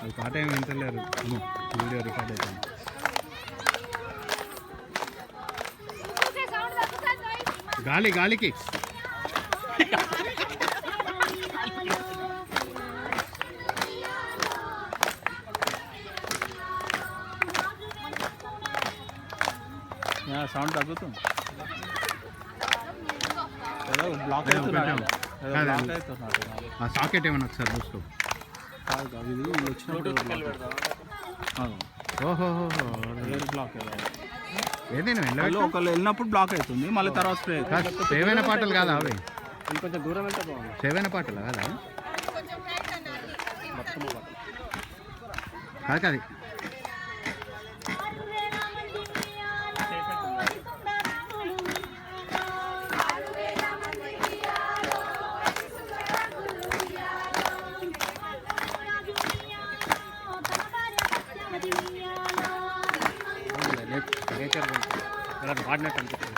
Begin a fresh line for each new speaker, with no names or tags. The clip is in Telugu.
అది పాట ఏమి వింటలేరు. వీడియో రికార్డ్ అవుతుంది. గాలికి
సౌండ్ తగ్గుతుంది. ఏదో బ్లాక్
సాకెట్ ఏమన్నా ఒకసారి చూసుకో.
ఇది వచ్చినప్పుడు
ఓహో
బ్లాక్
ఏదైనా
ఒకళ్ళు వెళ్ళినప్పుడు బ్లాక్ అవుతుంది, మళ్ళీ తర్వాత స్ప్రే
సేవైన పాటలు కాదా అవి?
ఇంకొంచెం దూరం వెళ్తే బాగుంది.
సేవైన పాటలు కాదా? కాదు నేచర్ వాడినట్టు అనిపిస్తుంది.